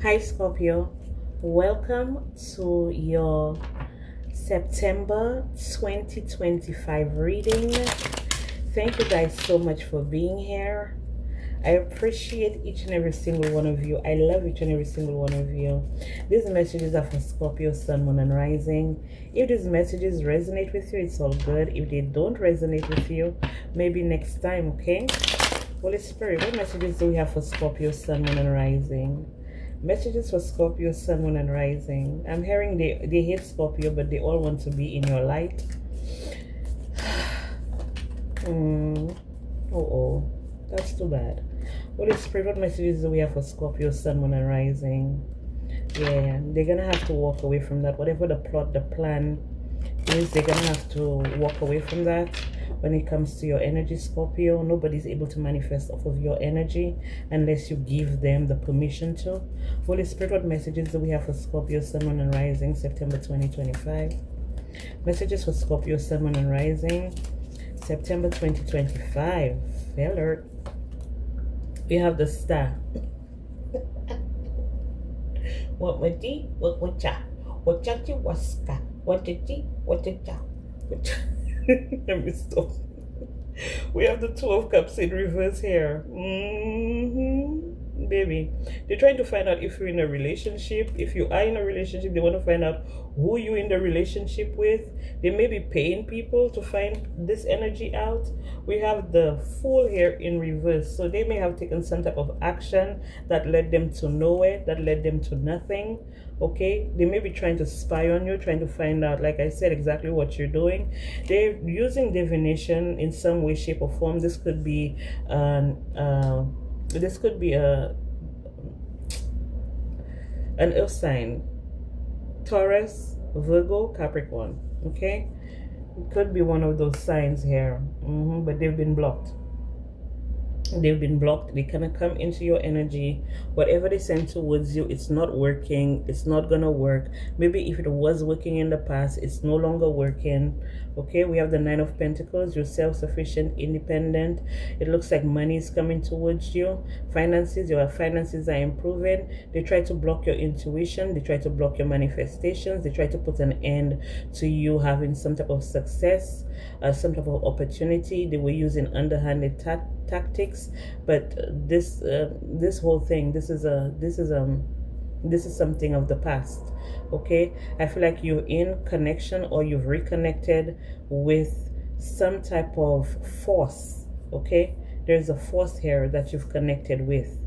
Hi Scorpio, welcome to your September 2025 reading. Thank you guys so much for being here. I appreciate each and every single one of you. I love each and every single one of you. These messages are for Scorpio, Sun, Moon, and Rising. If these messages resonate with you, it's all good. If they don't resonate with you, maybe next time, okay? Holy Spirit, what messages do we have for Scorpio, Sun, Moon, and Rising? Messages for Scorpio, Sun, Moon, and Rising. I'm hearing they hate Scorpio, but they all want to be in your light. Oh, that's too bad. Holy Spirit, what messages do we have for Scorpio, Sun, Moon, and Rising? Yeah, they're gonna have to walk away from that. Whatever the plot, the plan is, they're gonna have to walk away from that. When it comes to your energy, Scorpio, nobody's able to manifest off of your energy unless you give them the permission to. Holy Spirit, what messages do we have for Scorpio, Sun, Moon, and Rising, September 2025? Messages for Scorpio, Sun, Moon, and Rising, September 2025. Alert. We have the Star. What wati, what wacha, what chachi waska, what titi, what cha. Let me stop. We have the Two of Cups in reverse here. Baby, they're trying to find out if you're in a relationship. If you are in a relationship, they want to find out who you're in the relationship with. They may be paying people to find this energy out. We have the Fool here in reverse. So they may have taken some type of action that led them to nowhere, that led them to nothing. Okay, they may be trying to spy on you, trying to find out, like I said, exactly what you're doing. They're using divination in some way, shape, or form. This could be an earth sign, Taurus, Virgo, Capricorn. Okay, it could be one of those signs here, but they've been blocked. They've been blocked. They cannot come into your energy. Whatever they send towards you, it's not working. It's not gonna work. Maybe if it was working in the past, it's no longer working. Okay, we have the Nine of Pentacles. You're self-sufficient, independent. It looks like money is coming towards you. Finances, your finances are improving. They try to block your intuition. They try to block your manifestations. They try to put an end to you having some type of success, some type of opportunity. They were using underhanded tactics, but this whole thing, this is something of the past. Okay, I feel like you're in connection, or you've reconnected with some type of force. Okay, there's a force here that you've connected with.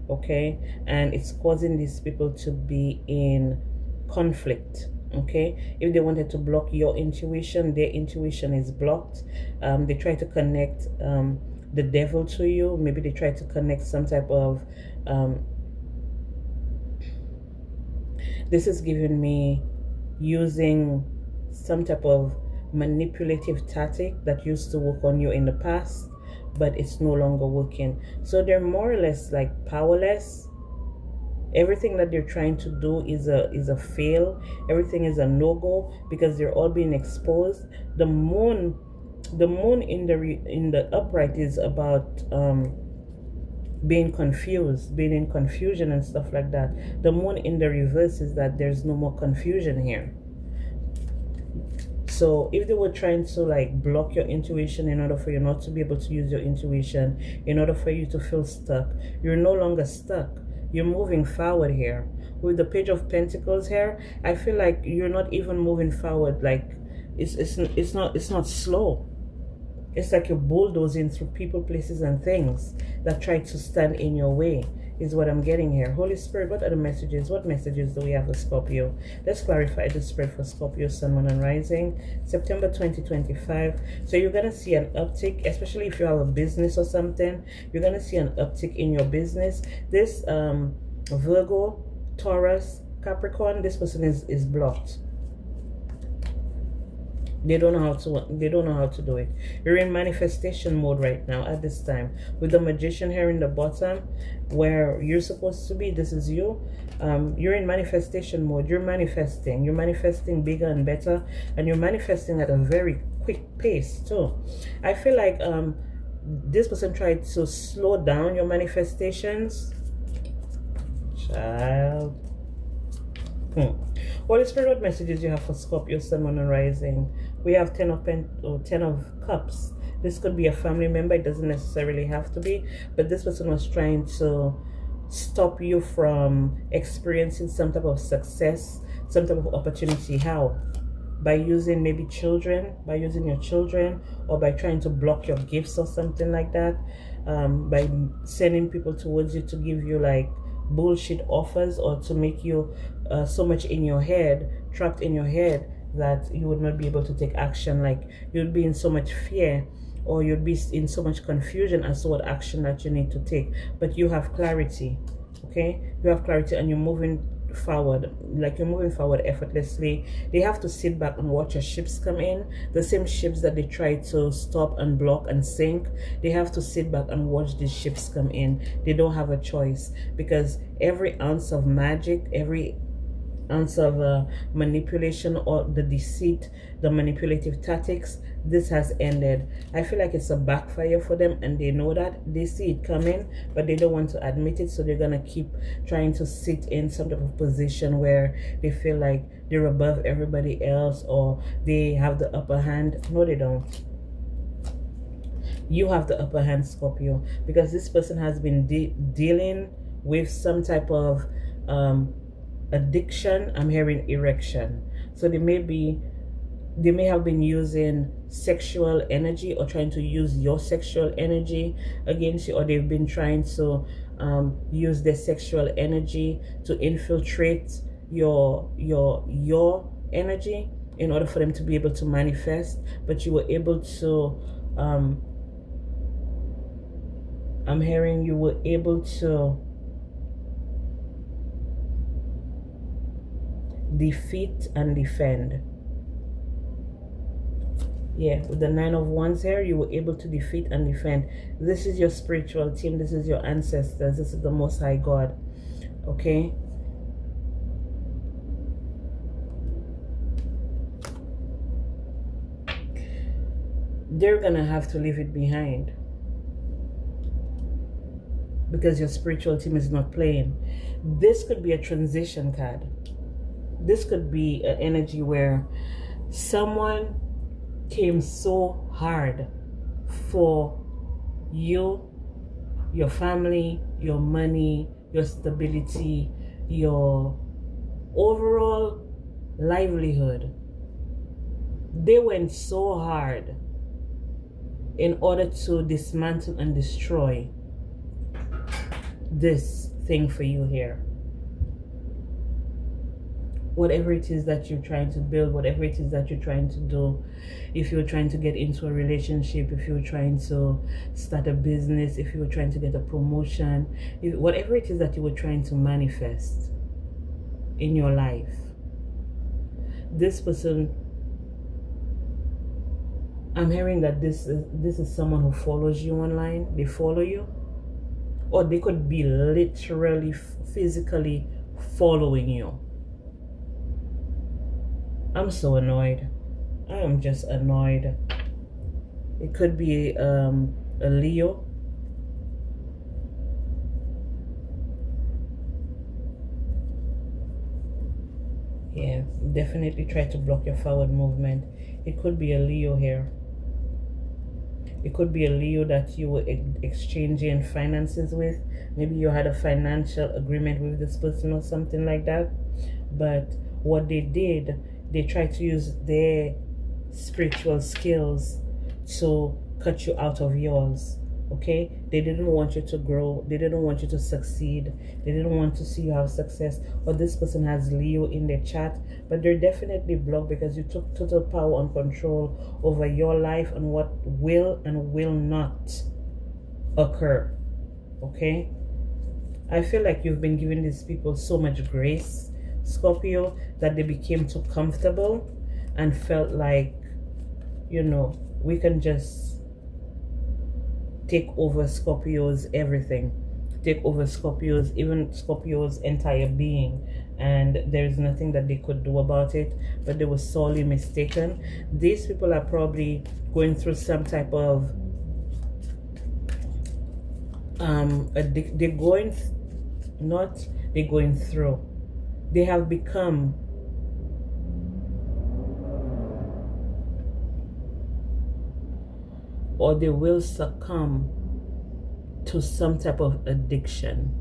Okay, and it's causing these people to be in conflict. Okay, if they wanted to block your intuition, their intuition is blocked. They try to connect the devil to you. Maybe they try to connect some type of this is giving me using some type of manipulative tactic that used to work on you in the past, but it's no longer working. So they're more or less like powerless. Everything that they're trying to do is a fail. Everything is a no-go because they're all being exposed. The moon in the upright is about being confused, being in confusion and stuff like that. The moon in the reverse is that there's no more confusion here. So if they were trying to like block your intuition in order for you not to be able to use your intuition, in order for you to feel stuck, you're no longer stuck. You're moving forward here. With the Page of Pentacles here, I feel like you're not even moving forward. Like it's not slow. It's like you're bulldozing through people, places, and things that try to stand in your way, is what I'm getting here. Holy Spirit, what are the messages? What messages do we have for Scorpio? Let's clarify the spread for Scorpio, Sun, Moon, and Rising, September 2025. So you're going to see an uptick, especially if you have a business or something. You're going to see an uptick in your business. This Virgo, Taurus, Capricorn, this person is blocked. They don't know how to do it. You're in manifestation mode right now at this time. With the Magician here in the bottom, where you're supposed to be, this is you. You're in manifestation mode. You're manifesting bigger and better, and you're manifesting at a very quick pace too. I feel like this person tried to slow down your manifestations. Child, Holy Spirit, what messages you have for Scorpio, Sun, Moon, and Rising? We have 10 of Cups. This could be a family member. It doesn't necessarily have to be, but this person was trying to stop you from experiencing some type of success, some type of opportunity. How? By using maybe children, by using your children, or by trying to block your gifts or something like that. By sending people towards you to give you like bullshit offers, or to make you so much in your head, trapped in your head, that you would not be able to take action. Like you'd be in so much fear, or you'd be in so much confusion as to what action that you need to take. But you have clarity, okay? You have clarity, and you're moving forward, like you're moving forward effortlessly. They have to sit back and watch your ships come in, the same ships that they try to stop and block and sink. They have to sit back and watch these ships come in. They don't have a choice, because every ounce of magic, every ounce of manipulation, or the deceit, the manipulative tactics, this has ended. I feel like it's a backfire for them, and they know that. They see it coming, but they don't want to admit it, so they're gonna keep trying to sit in some type of position where they feel like they're above everybody else, or they have the upper hand. No, they don't. You have the upper hand, Scorpio, because this person has been dealing with some type of addiction. I'm hearing erection. So they may have been using sexual energy, or trying to use your sexual energy against you, or they've been trying to use their sexual energy to infiltrate your energy in order for them to be able to manifest. But you were able to I'm hearing you were able to defeat and defend. Yeah, with the 9 of Wands here, you were able to defeat and defend. This is your spiritual team. This is your ancestors. This is the Most High God. Okay? They're gonna have to leave it behind, because your spiritual team is not playing. This could be a transition card. This could be an energy where someone came so hard for you, your family, your money, your stability, your overall livelihood. They went so hard in order to dismantle and destroy this thing for you here. Whatever it is that you're trying to build, whatever it is that you're trying to do, if you're trying to get into a relationship, if you're trying to start a business, if you're trying to get a promotion, whatever it is that you were trying to manifest in your life, this person, I'm hearing that this is someone who follows you online. They follow you, or they could be literally, physically following you. I'm so annoyed. I am just annoyed. It could be a Leo. Yeah, definitely try to block your forward movement. It could be a Leo here. It could be a Leo that you were exchanging finances with. Maybe you had a financial agreement with this person or something like that. But what they did, they tried to use their spiritual skills to cut you out of yours. Okay? They didn't want you to grow. They didn't want you to succeed. They didn't want to see you have success. Or this person has Leo in their chat, but they're definitely blocked because you took total power and control over your life and what will and will not occur. Okay? I feel like you've been giving these people so much grace, Scorpio, that they became too comfortable and felt like, you know, we can just take over Scorpio's everything, take over Scorpio's, even Scorpio's entire being, and there's nothing that they could do about it. But they were sorely mistaken. These people are probably going through some type of They have become or they will succumb to some type of addiction.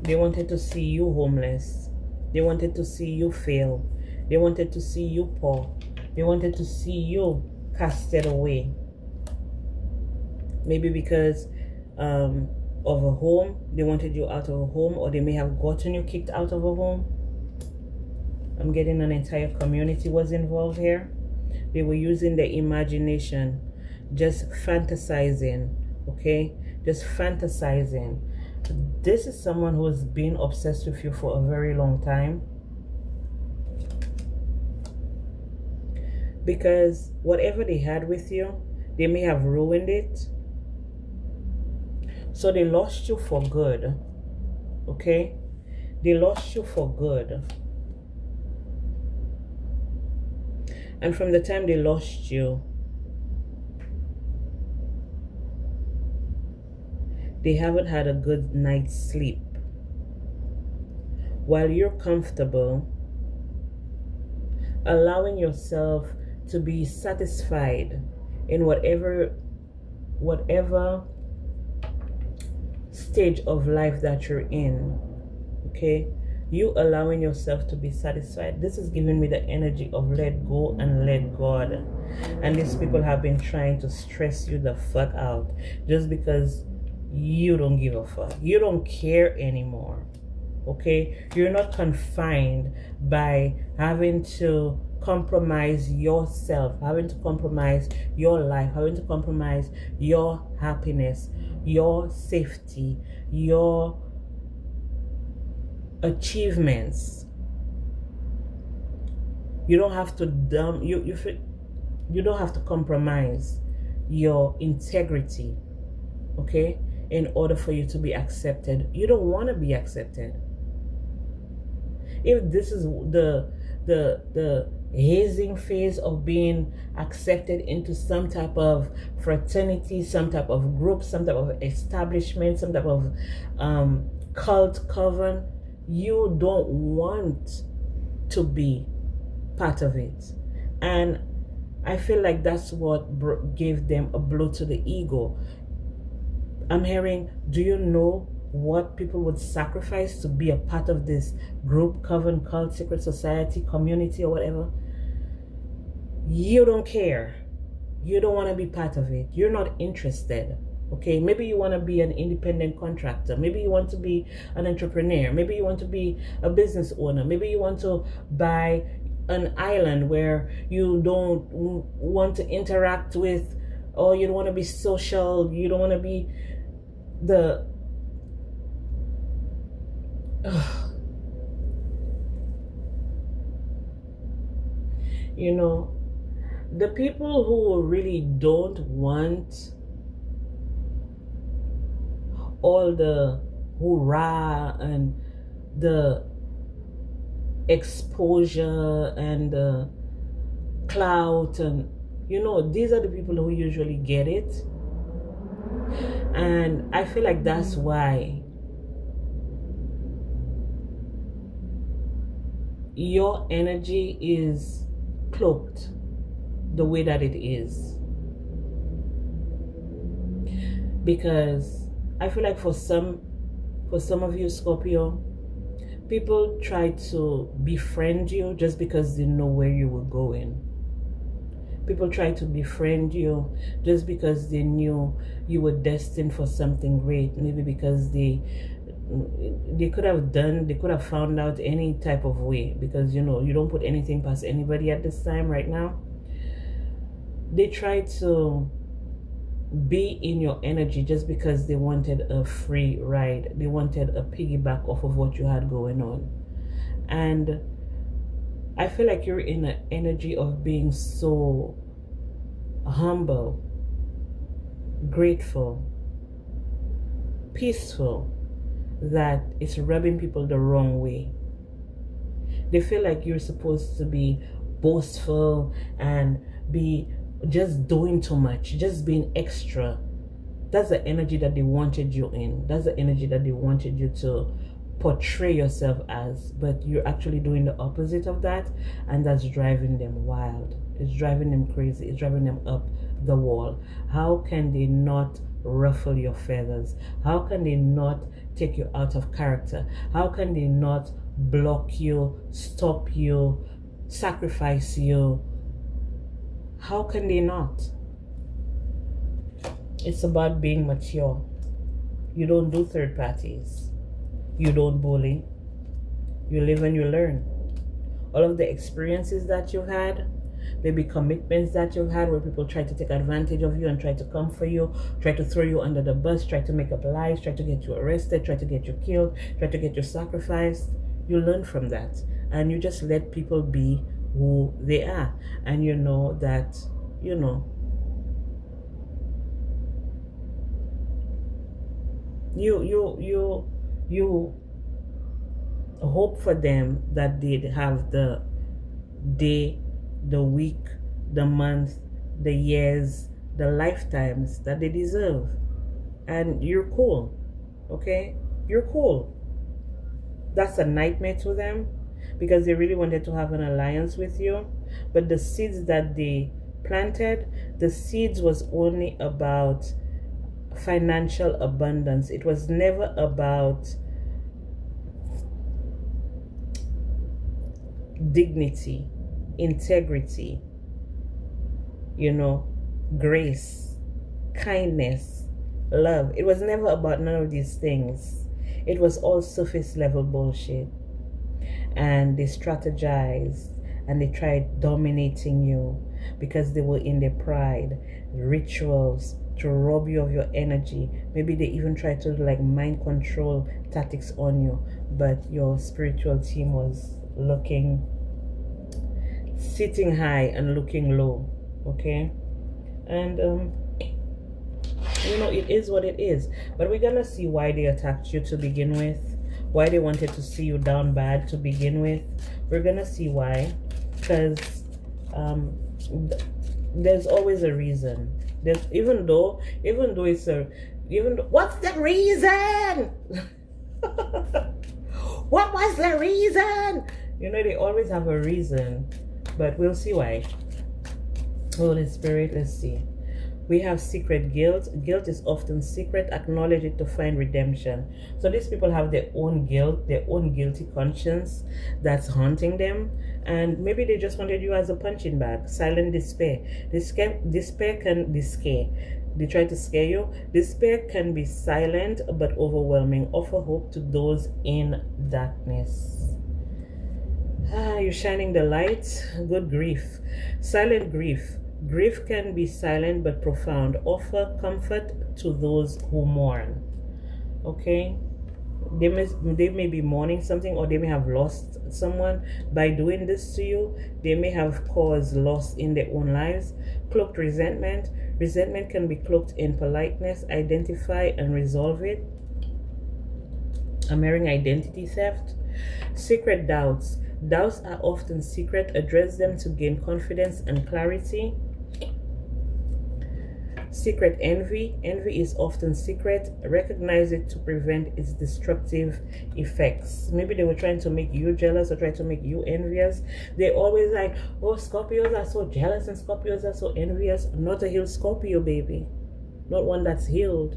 They wanted to see you homeless. They wanted to see you fail. They wanted to see you poor. They wanted to see you casted away. Maybe because of a home, they wanted you out of a home, or they may have gotten you kicked out of a home. I'm getting an entire community was involved here. They were using their imagination, just fantasizing, okay? Just fantasizing. This is someone who has been obsessed with you for a very long time. Because whatever they had with you, they may have ruined it. So they lost you for good, okay? They lost you for good. And from the time they lost you, they haven't had a good night's sleep. While you're comfortable, allowing yourself to be satisfied in whatever stage of life that you're in, okay? You allowing yourself to be satisfied. This is giving me the energy of let go and let God. And these people have been trying to stress you the fuck out just because you don't give a fuck. You don't care anymore, okay? You're not confined by having to compromise yourself, having to compromise your life, having to compromise your happiness, your safety, your achievements. You don't have to you don't have to compromise your integrity, okay, in order for you to be accepted. You don't want to be accepted. If this is the hazing phase of being accepted into some type of fraternity, some type of group, some type of establishment, some type of cult coven, you don't want to be part of it. And I feel like that's what gave them a blow to the ego. I'm hearing, do you know what people would sacrifice to be a part of this group, coven, cult, secret society, community, or whatever? You don't care. You don't want to be part of it. You're not interested. Okay, maybe you want to be an independent contractor. Maybe you want to be an entrepreneur. Maybe you want to be a business owner. Maybe you want to buy an island where you don't want to interact with, or you don't want to be social. You don't want to be the... You know, the people who really don't want all the hoorah and the exposure and the clout, and you know, these are the people who usually get it. And I feel like that's why your energy is cloaked the way that it is. Because I feel like for some of you, Scorpio, people try to befriend you just because they know where you were going. People try to befriend you just because they knew you were destined for something great. Maybe because they could have found out any type of way, because you know, you don't put anything past anybody at this time right now. They try to be in your energy just because they wanted a free ride. They wanted a piggyback off of what you had going on. And I feel like you're in an energy of being so humble, grateful, peaceful, that it's rubbing people the wrong way. They feel like you're supposed to be boastful and be just doing too much, just being extra. That's the energy that they wanted you in. That's the energy that they wanted you to portray yourself as. But you're actually doing the opposite of that, and that's driving them wild. It's driving them crazy. It's driving them up the wall. How can they not ruffle your feathers? How can they not take you out of character? How can they not block you, stop you, sacrifice you? How can they not? It's about being mature. You don't do third parties. You don't bully. You live and you learn. All of the experiences that you've had, maybe commitments that you've had where people try to take advantage of you and try to come for you, try to throw you under the bus, try to make up lies, try to get you arrested, try to get you killed, try to get you sacrificed. You learn from that. And you just let people be who they are. And you know that, you hope for them that they'd have the day, the week, the month, the years, the lifetimes that they deserve. And you're cool. Okay? You're cool. That's a nightmare to them because they really wanted to have an alliance with you. But the seeds that they planted, the seeds was only about financial abundance. It was never about dignity, integrity, grace, kindness, love. It was never about none of these things. It was all surface level bullshit. And they strategized and they tried dominating you because they were in their pride, rituals to rob you of your energy. Maybe they even tried to mind control tactics on you, but your spiritual team was sitting high and looking low. Okay? And it is what it is. But we're gonna see why they attacked you to begin with, why they wanted to see you down bad to begin with. We're gonna see why, because there's always a reason. Even though what's the reason? What was the reason? They always have a reason, but we'll see why. Holy Spirit, let's see. We have secret guilt. Guilt is often secret. Acknowledge it to find redemption. So these people have their own guilt, their own guilty conscience that's haunting them. And maybe they just wanted you as a punching bag. Silent despair. Despair can be scare. They try to scare you. Despair can be silent but overwhelming. Offer hope to those in darkness. You're shining the light. Good grief. Silent grief. Grief can be silent but profound. Offer comfort to those who mourn. Okay? They may be mourning something, or they may have lost someone. By doing this to you, they may have caused loss in their own lives. Cloaked resentment. Resentment can be cloaked in politeness. Identify and resolve it. I'm hearing identity theft. Secret doubts. Doubts are often secret. Address them to gain confidence and clarity. Secret envy. Envy is often secret. Recognize it to prevent its destructive effects. Maybe they were trying to make you jealous or try to make you envious. They always Scorpios are so jealous and Scorpios are so envious. Not a healed Scorpio, baby. Not one that's healed.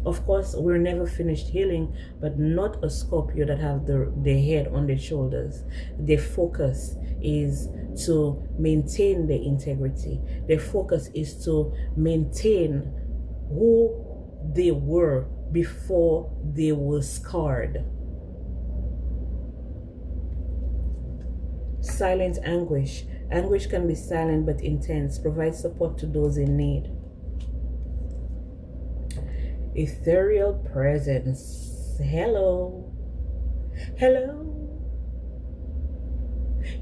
Of course, we're never finished healing, but not a Scorpio that have their head on their shoulders. Their focus is to maintain their integrity. Their focus is to maintain who they were before they were scarred. Silent anguish. Anguish can be silent but intense. Provide support to those in need. Ethereal presence. Hello. Hello.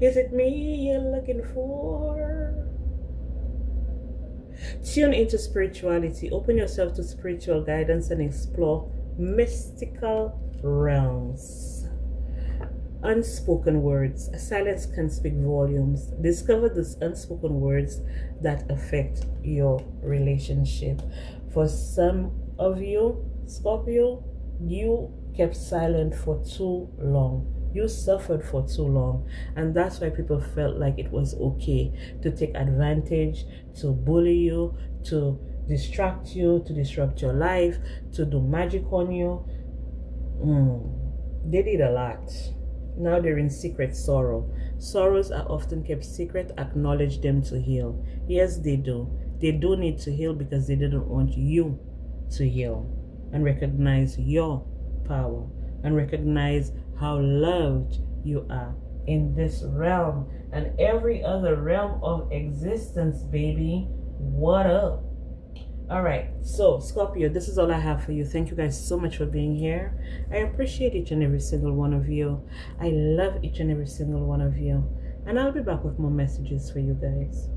Is it me you're looking for? Tune into spirituality. Open yourself to spiritual guidance and explore mystical realms. unspoken words. Silence can speak volumes. Discover these unspoken words that affect your relationship. For some of you, Scorpio, you kept silent for too long. You suffered for too long, and that's why people felt like it was okay to take advantage, to bully you, to distract you, to disrupt your life, to do magic on you. They did a lot. Now they're in secret sorrow. Sorrows are often kept secret. Acknowledge them to heal. Yes, they do. They do need to heal because they didn't want you to heal and recognize your power and recognize how loved you are in this realm and every other realm of existence, baby. What up? All right, so Scorpio, this is all I have for you. Thank you guys so much for being here. I appreciate each and every single one of you. I love each and every single one of you, and I'll be back with more messages for you guys.